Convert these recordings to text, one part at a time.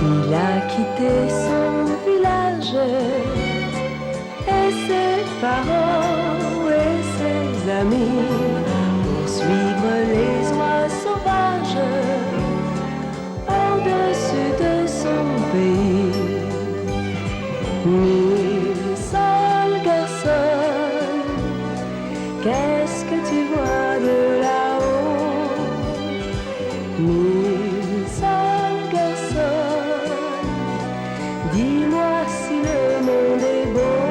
Il a quitté son village et ses parents et ses amis pour suivre les oies sauvages au-dessus de son pays. Mille seuls garçons, qu'est-ce que tu vois de là-haut? Mille seuls garçons, dis-moi si le monde est beau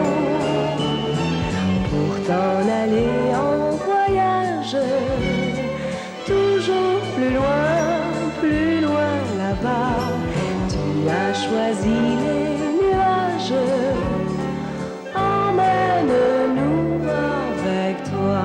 pour t'en aller en voyage, toujours plus loin là-bas. Tu as choisi les nuages, emmène-nous avec toi.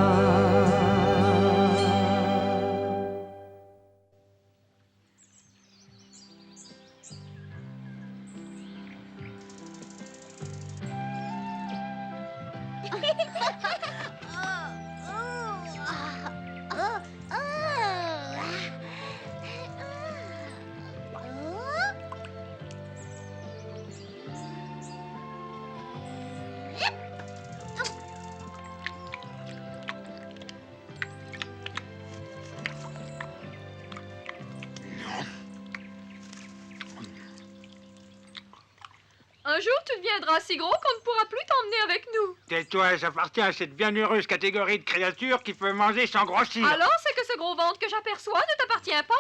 Un jour, tu deviendras si gros qu'on ne pourra plus t'emmener avec nous. Tais-toi, j'appartiens à cette bienheureuse catégorie de créatures qui peut manger sans grossir. Alors, c'est que ce gros ventre que j'aperçois ne t'appartient pas?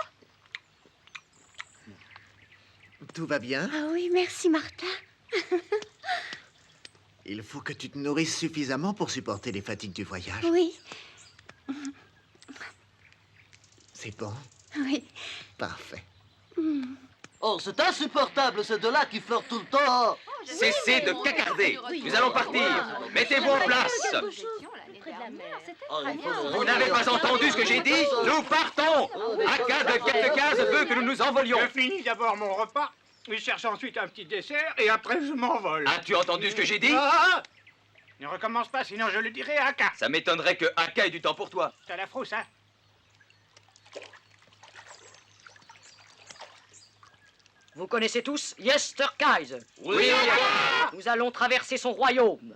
Tout va bien? Ah oui, merci Martin. Il faut que tu te nourrisses suffisamment pour supporter les fatigues du voyage. Oui, C'est bon? oui. Parfait. Oh, c'est insupportable, ces deux-là qui flirtent tout le temps. Cessez de cacarder. Nous allons partir. Mettez-vous en place. Oh, il faut Vous n'avez pas entendu ce que j'ai dit? Nous partons. Aka de quelques cases veut que nous nous envolions. Je finis d'abord mon repas, je cherche ensuite un petit dessert et après je m'envole. As-tu entendu ce que j'ai dit? Ah! Ne recommence pas, sinon je le dirai à Aka. Ça m'étonnerait que Aka ait du temps pour toi. T'as la frousse, hein? Vous connaissez tous Yesterkais? Oui, Nous allons traverser son royaume.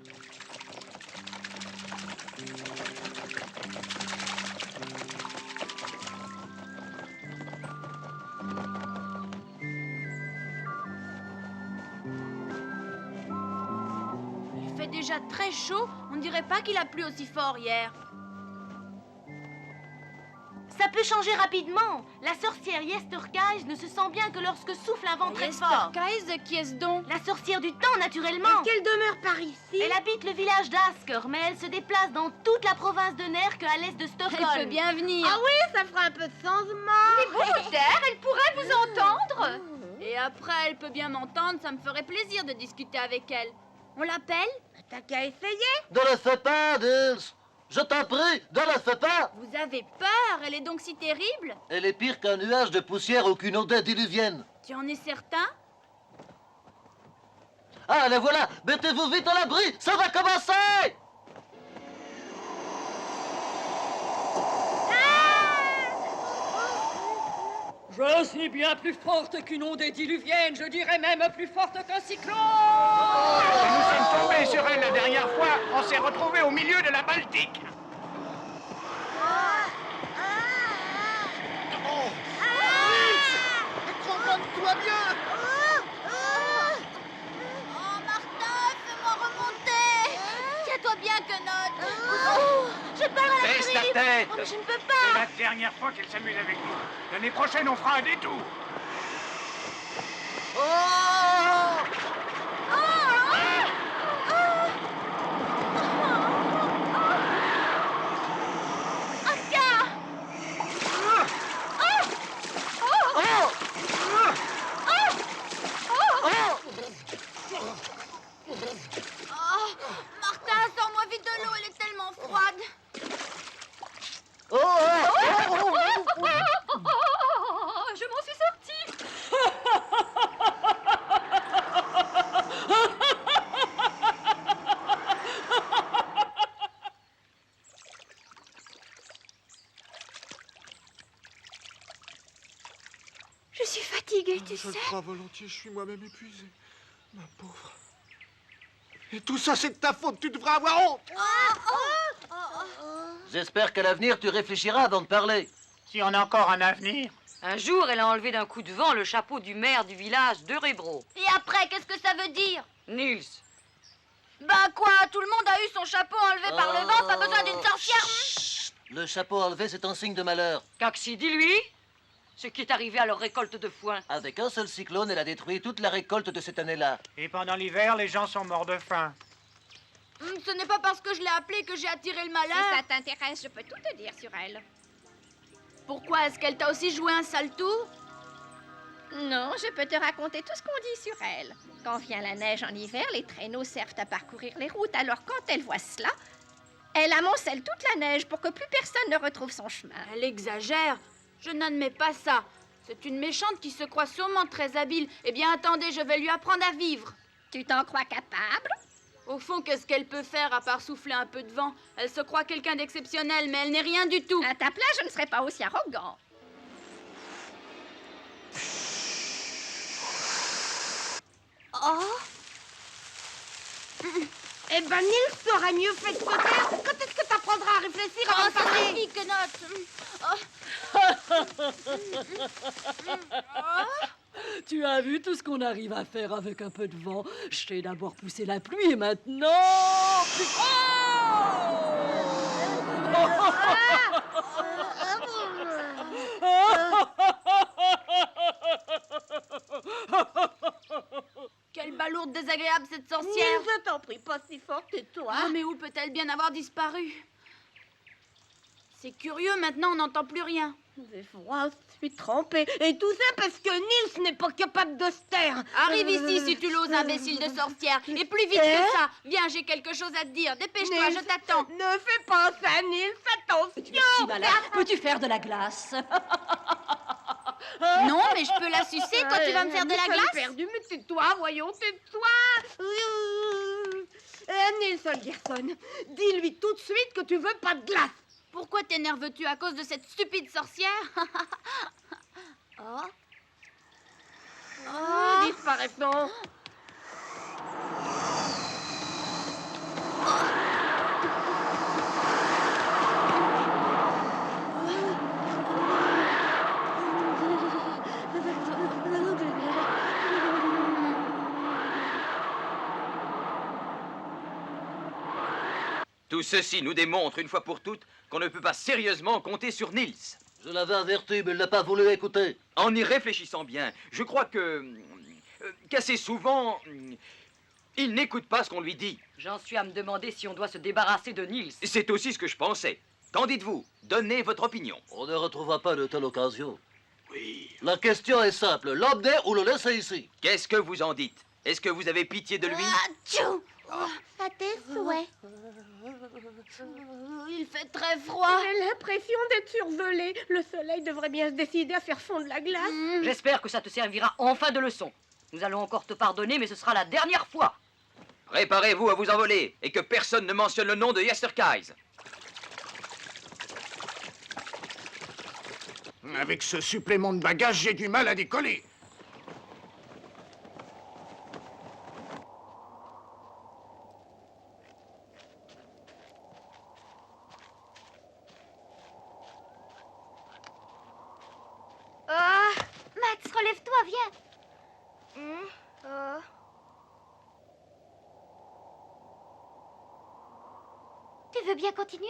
Il fait déjà très chaud. On ne dirait pas qu'il a plu aussi fort hier. Ça peut changer rapidement. La sorcière Yesterkais ne se sent bien que lorsque souffle un vent très fort. Yesterkais, qui est-ce donc? La sorcière du temps, naturellement. Qu'elle demeure par ici? Elle habite le village d'Asker, mais elle se déplace dans toute la province de Nerk à l'est de Stockholm. Elle peut bien venir. Ah oui, ça fera un peu de changement. Mais vous taire, elle pourrait vous entendre. Et après, elle peut bien m'entendre, ça me ferait plaisir de discuter avec elle. On l'appelle? T'as qu'à essayer. Ne le fais pas, Nils. Je t'en prie, ne le fais pas. Vous avez peur? Elle est donc si terrible? Elle est pire qu'un nuage de poussière ou qu'une ondée diluvienne. Tu en es certain? Ah, les voilà. Mettez-vous vite à l'abri, ça va commencer. Je suis bien plus forte qu'une ondée diluvienne, je dirais même plus forte qu'un cyclone. Nous sommes tombés sur elle la dernière fois, on s'est retrouvés au milieu de la Baltique. Écrasonne-toi bien. Oh, Martin, fais-moi remonter. Tiens-toi bien, Quenotte. Je parle à la Baisse la griffe. tête. Oh, mais je ne peux C'est pas. la dernière fois qu'elle s'amuse avec nous. L'année prochaine, on fera un détour. Oh! Martin, sors-moi vite de l'eau, elle est tellement froide. Je m'en suis sortie. Je suis fatiguée, tu Je le sais. crois volontiers, je suis moi-même épuisé. Ma pauvre. Et tout ça, c'est de ta faute, tu devrais avoir honte. J'espère qu'à l'avenir, tu réfléchiras avant de parler. Si on a encore un avenir. Un jour, elle a enlevé d'un coup de vent le chapeau du maire du village de Rébro. Et après, qu'est-ce que ça veut dire? Nils. Bah quoi, tout le monde a eu son chapeau enlevé par le vent, pas besoin d'une sorcière. Chut. Le chapeau enlevé, c'est un signe de malheur. Caxi, dis-lui ce qui est arrivé à leur récolte de foin. Avec un seul cyclone, elle a détruit toute la récolte de cette année-là. Et pendant l'hiver, les gens sont morts de faim. Ce n'est pas parce que je l'ai appelée que j'ai attiré le malheur. Si ça t'intéresse, je peux tout te dire sur elle. Pourquoi est-ce qu'elle t'a aussi joué un sale tour? Non, je peux te raconter tout ce qu'on dit sur elle. Quand vient la neige en hiver, les traîneaux servent à parcourir les routes. Alors quand elle voit cela, elle amoncelle toute la neige pour que plus personne ne retrouve son chemin. Elle exagère. Je n'admets pas ça. C'est une méchante qui se croit sûrement très habile. Eh bien, attendez, je vais lui apprendre à vivre. Tu t'en crois capable? Au fond, qu'est-ce qu'elle peut faire à part souffler un peu de vent? Elle se croit quelqu'un d'exceptionnel, mais elle n'est rien du tout. À ta place, je ne serais pas aussi arrogant. Oh. Eh ben, Nils t'aurait mieux fait de se taire. Quand est-ce que t'apprendras à réfléchir avant de Ça parler? suffit, Quenotte. Tu as vu tout ce qu'on arrive à faire avec un peu de vent. Je t'ai d'abord poussé la pluie et maintenant... Quelle balourde désagréable, cette sorcière. Je t'en prie, pas si fort que toi. Ah, mais où peut-elle bien avoir disparu? C'est curieux, maintenant on n'entend plus rien. J'ai froid, je suis trempée. Et tout ça parce que Nils n'est pas capable de se taire. Arrive ici si tu l'oses, imbécile de sorcière. Et plus vite que ça. Viens, j'ai quelque chose à te dire. Dépêche-toi, Nils, je t'attends. Ne fais pas ça, Nils, attention. Tu es si malin. Peux-tu faire de la glace? Non, mais je peux la sucer. Toi, tu vas me faire de la glace? Perdu, mais tais-toi, voyons, tais-toi. Nils Holgersson, dis-lui tout de suite que tu veux pas de glace. Pourquoi t'énerves-tu à cause de cette stupide sorcière? Oh. Disparaissons. Tout ceci nous démontre une fois pour toutes qu'on ne peut pas sérieusement compter sur Nils. Je l'avais averti, mais il n'a pas voulu écouter. En y réfléchissant bien, je crois qu'assez souvent, il n'écoute pas ce qu'on lui dit. J'en suis à me demander si on doit se débarrasser de Nils. C'est aussi ce que je pensais. Qu'en dites-vous? Donnez votre opinion. On ne retrouvera pas de telle occasion. Oui. La question est simple, l'emmener ou le laisser ici? Qu'est-ce que vous en dites? Est-ce que vous avez pitié de lui? À tes souhaits. Il fait très froid. J'ai l'impression d'être survolée. Le soleil devrait bien se décider à faire fondre la glace. J'espère que ça te servira enfin de leçon. Nous allons encore te pardonner, mais ce sera la dernière fois. Préparez-vous à vous envoler et que personne ne mentionne le nom de Yesterkais. Avec ce supplément de bagages, j'ai du mal à décoller. Max, relève-toi, viens. Tu veux bien continuer?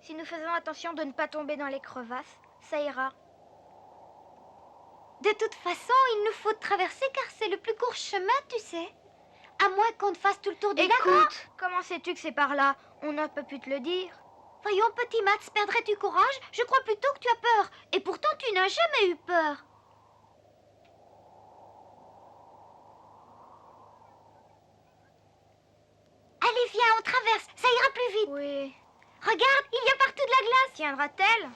Si nous faisons attention de ne pas tomber dans les crevasses, ça ira. De toute façon, il nous faut traverser car c'est le plus court chemin, tu sais. À moins qu'on ne fasse tout le tour du lac. Écoute, comment sais-tu que c'est par là? On n'a pas pu te le dire. Voyons, petit Max, perdrais-tu courage? Je crois plutôt que tu as peur. Et pourtant, tu n'as jamais eu peur. Allez, viens, on traverse. Ça ira plus vite. Oui. Regarde, il y a partout de la glace. Tiendra-t-elle?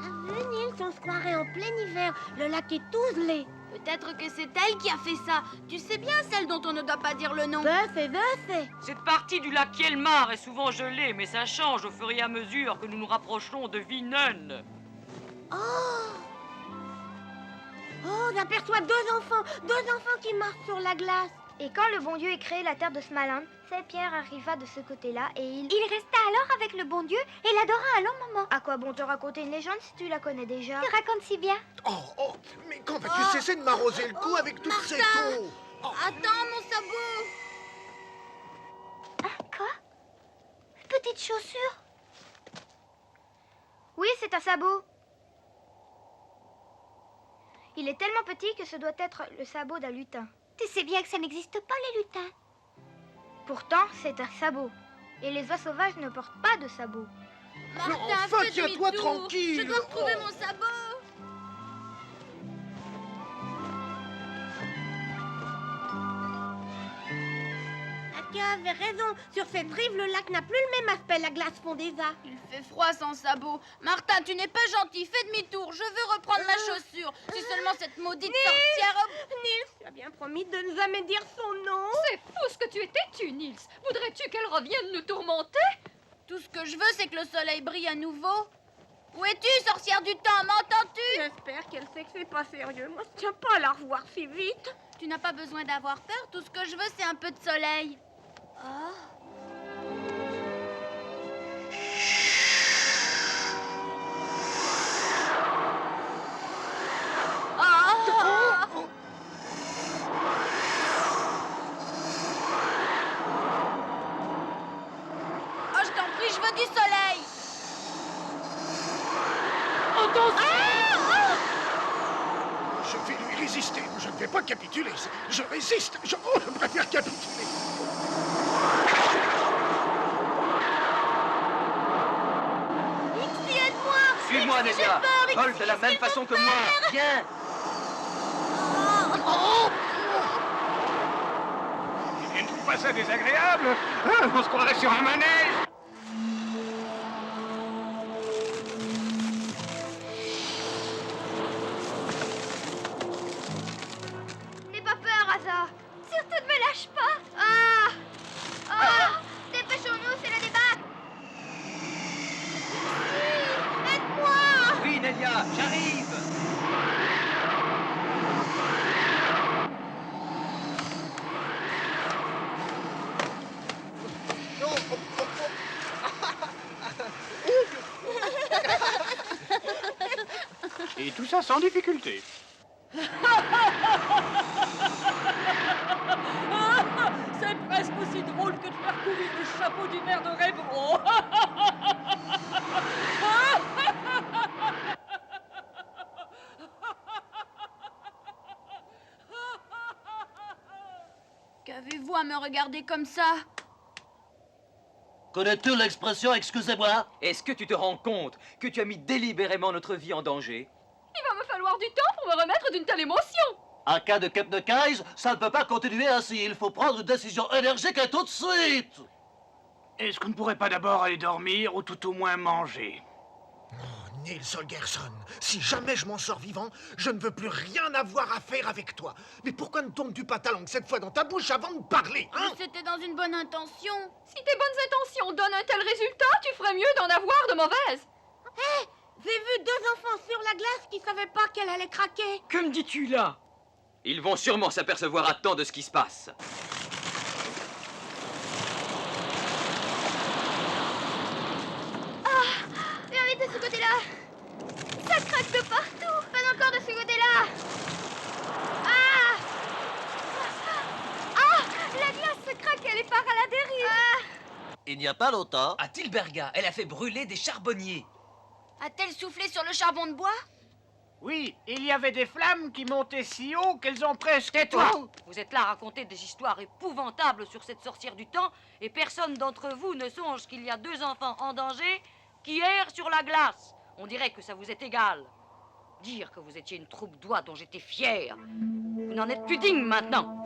T'as vu, Nils, on se croirait en plein hiver. Le lac est tout gelé. Peut-être que c'est elle qui a fait ça. Tu sais bien, celle dont on ne doit pas dire le nom. Cette partie du lac Kielmar est souvent gelée, mais ça change au fur et à mesure que nous nous rapprochons de Vinen. Oh, j'aperçois deux enfants qui marchent sur la glace. Et quand le bon Dieu ait créé la terre de Smaland, cette pierre arriva de ce côté-là et il resta alors avec le bon Dieu et l'adora un long moment. À quoi bon te raconter une légende si tu la connais déjà? Tu racontes si bien. Oh, mais quand vas-tu cesser de m'arroser le cou avec toutes ces eaux? Attends, mon sabot. Ah, quoi? Petite chaussure? Oui, c'est un sabot. Il est tellement petit que ce doit être le sabot d'un lutin. Tu sais bien que ça n'existe pas, les lutins. Pourtant, c'est un sabot. Et les oies sauvages ne portent pas de sabot. Martin, enfin, fais tiens-toi demi-tour. tranquille. Je dois retrouver mon sabot. Tu avais raison. Sur cette rive, le lac n'a plus le même aspect. La glace fond des as. Il fait froid sans sabot. Martin, tu n'es pas gentil. Fais demi-tour. Je veux reprendre ma chaussure. Si seulement cette maudite sorcière... Nils, tu as bien promis de ne jamais dire son nom. C'est fou ce que tu es têtu, Nils. Voudrais-tu qu'elle revienne nous tourmenter? Tout ce que je veux, c'est que le soleil brille à nouveau. Où es-tu, sorcière du temps? M'entends-tu? J'espère qu'elle sait que c'est pas sérieux. Moi, je tiens pas à la revoir si vite. Tu n'as pas besoin d'avoir peur. Tout ce que je veux, c'est un peu de soleil. Oh, je t'en prie, je veux du soleil. Je vais lui résister. Je ne vais pas capituler. Je résiste. Je préfère capituler. Ixi, aide-moi. Suis-moi, Nelia. Vole de la même façon que moi. Viens. Tu ne trouves pas ça désagréable? On se croirait sur un manège. N'aie pas peur, Asa. Surtout ne me lâche pas. Dépêchons-nous, c'est le débat. Aide-moi. Oui, Nelia, j'arrive. Et tout ça sans difficulté. C'est presque aussi drôle que de faire courir le chapeau du maire de Rébro. Qu'avez-vous à me regarder comme ça? Connais-tu l'expression « excusez-moi » Est-ce que tu te rends compte que tu as mis délibérément notre vie en danger? Il va me falloir du temps pour me remettre d'une telle émotion. En cas de Kebnekaise, ça ne peut pas continuer ainsi. Il faut prendre une décision énergique et tout de suite. Est-ce qu'on ne pourrait pas d'abord aller dormir ou tout au moins manger? Nils Holgersson, si jamais je m'en sors vivant, je ne veux plus rien avoir à faire avec toi. Mais pourquoi ne tournes-tu pas ta langue cette fois dans ta bouche avant de parler, hein? C'était dans une bonne intention. Si tes bonnes intentions donnent un tel résultat, tu ferais mieux d'en avoir de mauvaises. J'ai vu deux enfants sur la glace qui savaient pas qu'elle allait craquer. Que me dis-tu là? Ils vont sûrement s'apercevoir à temps de ce qui se passe. Viens vite de ce côté-là. Ça craque de partout. Pas encore de ce côté-là. La glace se craque, elle est part à la dérive. Il n'y a pas longtemps, À Tilberga, elle a fait brûler des charbonniers. A-t-elle soufflé sur le charbon de bois? Oui, il y avait des flammes qui montaient si haut qu'elles ont presque... Tais-toi! Vous êtes là à raconter des histoires épouvantables sur cette sorcière du temps et personne d'entre vous ne songe qu'il y a deux enfants en danger qui errent sur la glace. On dirait que ça vous est égal. Dire que vous étiez une troupe d'oies dont j'étais fière. Vous n'en êtes plus digne maintenant.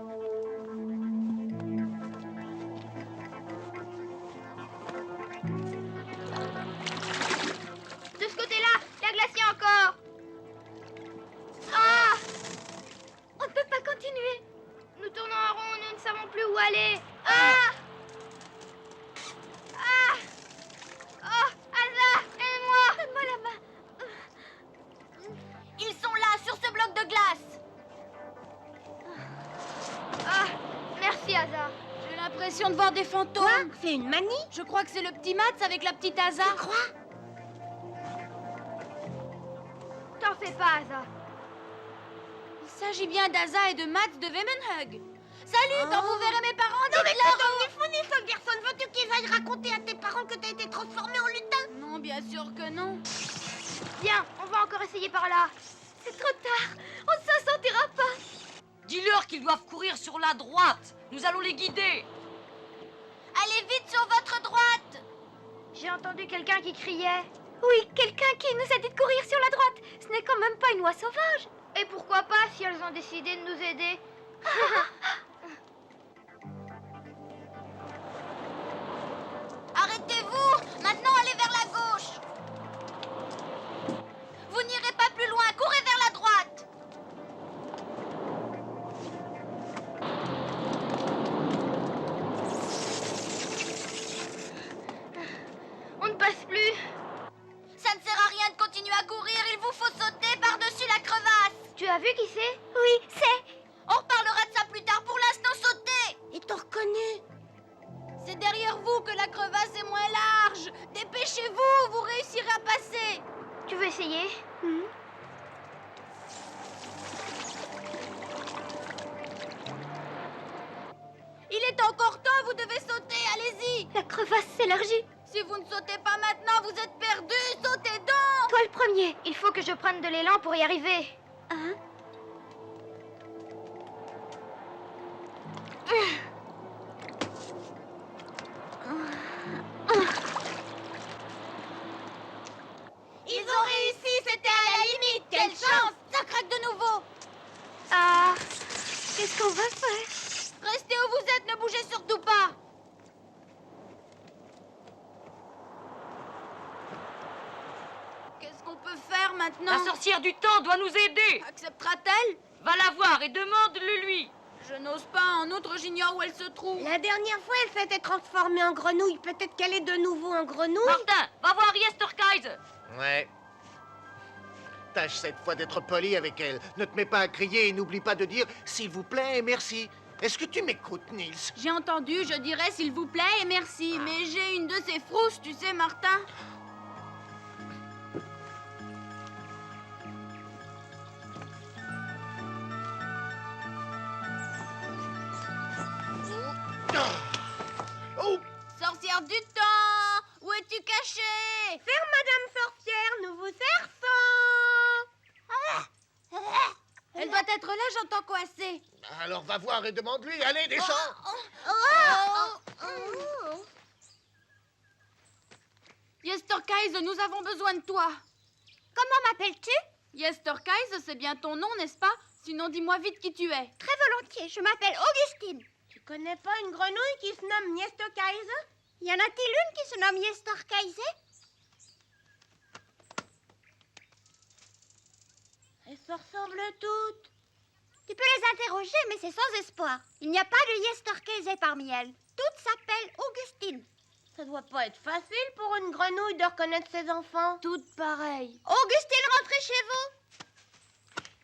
De ce côté-là, la glacier encore. de voir des fantômes. Quoi? C'est une manie? Je crois que c'est le petit Mats avec la petite Asa. Tu crois? T'en fais pas, Asa. Il s'agit bien d'Asa et de Mats de Wemenhug. Salut, quand vous verrez mes parents, dites-leur... Gerson, veux-tu qu'ils aillent raconter à tes parents que t'as été transformé en lutin? Non, bien sûr que non. Viens, on va encore essayer par là. C'est trop tard, on ne s'en sortira pas. Dis-leur qu'ils doivent courir sur la droite. Nous allons les guider. Allez vite sur votre droite. J'ai entendu quelqu'un qui criait. Oui, quelqu'un qui nous a dit de courir sur la droite. Ce n'est quand même pas une oie sauvage. Et pourquoi pas si elles ont décidé de nous aider? Arrêtez-vous! Maintenant, allez vers la gauche! Vous n'irez pas plus loin, courez vers la droite! On ne passe plus. Ça ne sert à rien de continuer à courir, il vous faut sauter par-dessus la crevasse. Tu as vu qui c'est? Oui, c'est... On reparlera de ça plus tard, pour l'instant sautez. Et t'en reconnais? C'est derrière vous que la crevasse est moins large. Dépêchez-vous, vous réussirez à passer. Tu veux essayer? Il est encore temps, vous devez sauter, allez-y. La crevasse s'élargit. Si vous ne sautez pas maintenant, vous êtes perdus, sautez donc. Toi le premier. Il faut que je prenne de l'élan pour y arriver. Hein? Ils ont réussi, c'était à la limite. Quelle chance. Ça craque de nouveau. Ah, qu'est-ce qu'on va faire? Restez où vous êtes, ne bougez surtout pas. Qu'est-ce qu'on peut faire maintenant? La sorcière du temps doit nous aider. Acceptera-t-elle? Va la voir et demande-le lui. Je n'ose pas, en outre j'ignore où elle se trouve. La dernière fois, elle s'était transformée en grenouille. Peut-être qu'elle est de nouveau en grenouille. Martin, va voir Yesterkaiser. Ouais. Tâche cette fois d'être poli avec elle. Ne te mets pas à crier et n'oublie pas de dire s'il vous plaît et merci. Est-ce que tu m'écoutes, Niels? J'ai entendu, je dirais s'il vous plaît et merci. Mais j'ai une de ces frousses, tu sais, Martin. Oh! Sorcière du temps, où es-tu cachée? Ferme, Madame Sorcière, nous vous servons. Elle doit être là, j'entends coincer. Alors va voir et demande-lui. Allez, descends! Yesterkaiser, nous avons besoin de toi. Comment m'appelles-tu? Yesterkaiser, c'est bien ton nom, n'est-ce pas? Sinon, dis-moi vite qui tu es. Très volontiers, je m'appelle Augustine. Tu connais pas une grenouille qui se nomme Yesterkaiser? Y en a-t-il une qui se nomme Yesterkaiser? Elles se ressemblent toutes. Tu peux les interroger, mais c'est sans espoir. Il n'y a pas de Yesterkaiser parmi elles. Toutes s'appellent Augustine. Ça doit pas être facile pour une grenouille de reconnaître ses enfants. Toutes pareilles. Augustine, rentrez chez vous.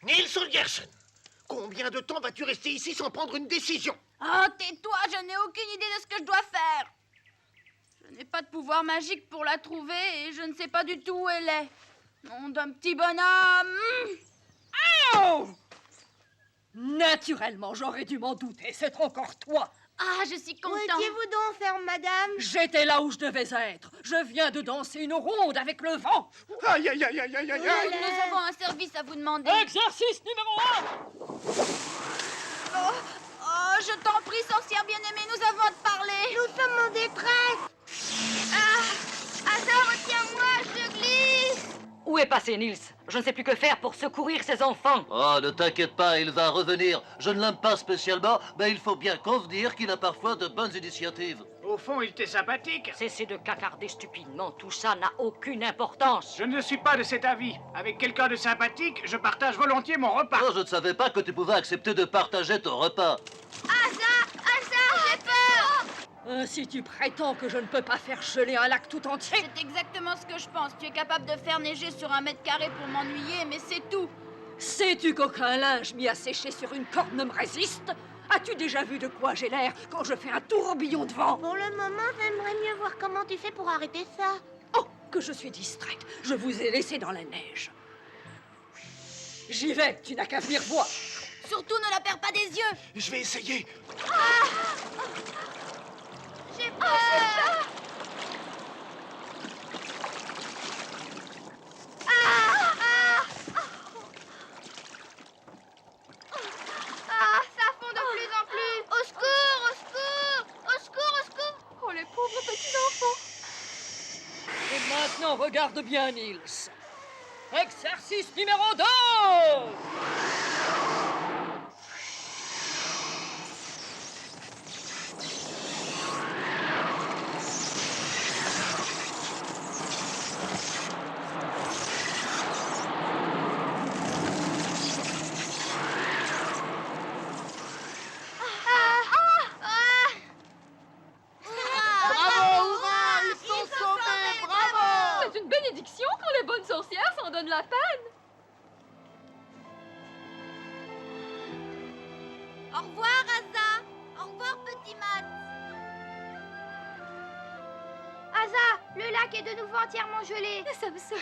Niels Holgersson, combien de temps vas-tu rester ici sans prendre une décision? Oh, tais-toi, je n'ai aucune idée de ce que je dois faire. Je n'ai pas de pouvoir magique pour la trouver et je ne sais pas du tout où elle est. Nom d'un petit bonhomme. Oh! Naturellement, j'aurais dû m'en douter. C'est encore toi. Ah, je suis Où content. étiez-vous donc, ferme madame? J'étais là où je devais être. Je viens de danser une ronde avec le vent. Aïe, aïe, aïe, aïe, aïe, aïe, aïe. Nous avons un service à vous demander. Exercice numéro 1. Oh, je t'en prie, sorcière bien-aimée, nous avons à te parler. Nous sommes en détresse. Asa, retiens-moi, je glisse. Où est passé Niels? Je ne sais plus que faire pour secourir ses enfants. Oh, ne t'inquiète pas, il va revenir. Je ne l'aime pas spécialement, mais il faut bien convenir qu'il a parfois de bonnes initiatives. Au fond, il était sympathique. Cessez de cacarder stupidement, tout ça n'a aucune importance. Je ne suis pas de cet avis. Avec quelqu'un de sympathique, je partage volontiers mon repas. Oh, je ne savais pas que tu pouvais accepter de partager ton repas. Asa, j'ai peur. Si tu prétends que je ne peux pas faire geler un lac tout entier... C'est exactement ce que je pense. Tu es capable de faire neiger sur 1 mètre carré pour m'ennuyer, mais c'est tout. Sais-tu qu'aucun linge mis à sécher sur une corde ne me résiste? As-tu déjà vu de quoi j'ai l'air quand je fais un tourbillon de vent? Pour le moment, j'aimerais mieux voir comment tu fais pour arrêter ça. Oh, que je suis distraite. Je vous ai laissé dans la neige. J'y vais, tu n'as qu'à venir voir. Surtout ne la perds pas des yeux. Je vais essayer. J'ai peur. Ça fond de plus en plus. Au secours, au secours, au secours, au secours. Oh, les pauvres petits enfants. Et maintenant, regarde bien, Nils. Exercice numéro 2. C'est une bénédiction quand les bonnes sorcières s'en donnent la peine. Au revoir, Asa. Au revoir, petit Matt. Asa, le lac est de nouveau entièrement gelé. Ça me sauve.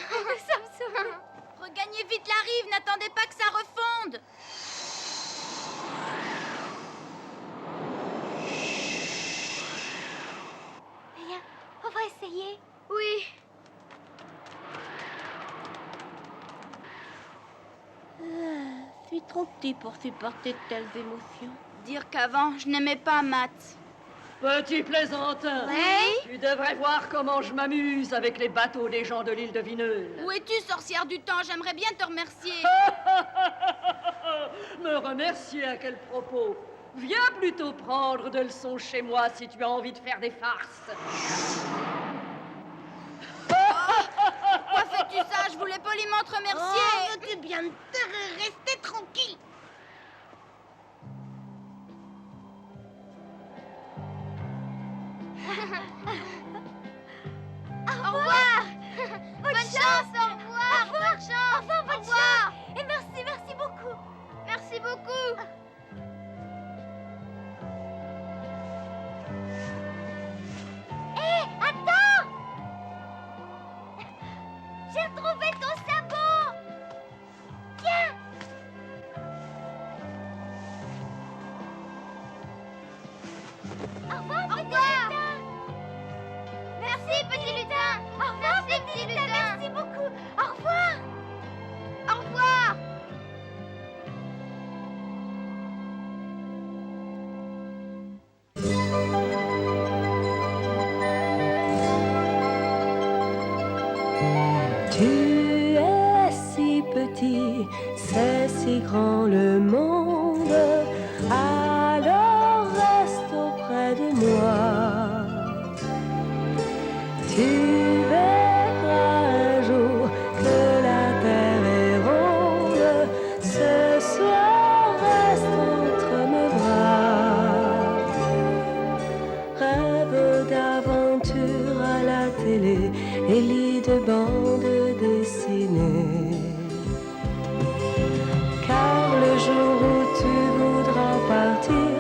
Regagnez vite la rive, n'attendez pas que ça refonde. Viens, on va essayer. Oui. Je suis trop petit pour supporter de telles émotions. Dire qu'avant, je n'aimais pas Matt. Petit plaisantin. Oui? Tu devrais voir comment je m'amuse avec les bateaux des gens de l'île de Vineul. Où es-tu, sorcière du temps? J'aimerais bien te remercier. Me remercier à quel propos? Viens plutôt prendre de leçons chez moi si tu as envie de faire des farces. Pourquoi fais-tu ça? Je voulais poliment te remercier. Oh, veux-tu bien te rester tranquille? Au revoir. Bonne chance, au revoir. Bonne chance. Au revoir. Et merci beaucoup. Merci beaucoup. Hé, attends! J'ai retrouvé ton sabot! Tiens! Au revoir, petit lutin! Merci, petit lutin! Au revoir, petit lutin! Merci beaucoup! Au revoir! Au revoir! Tu es si petit, c'est si grand le monde, alors reste auprès de moi. Tu verras un jour que la terre est ronde, ce soir reste entre mes bras. Rêve d'aventure à la télé et lit de bandes dessinées. Car le jour où tu voudras partir,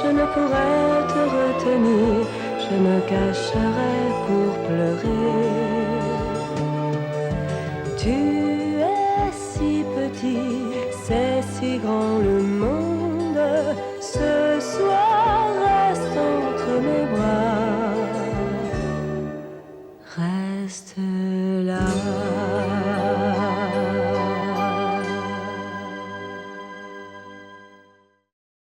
je ne pourrai te retenir, je me cacherai pour pleurer. Tu es si petit, c'est si grand le monde, ce soir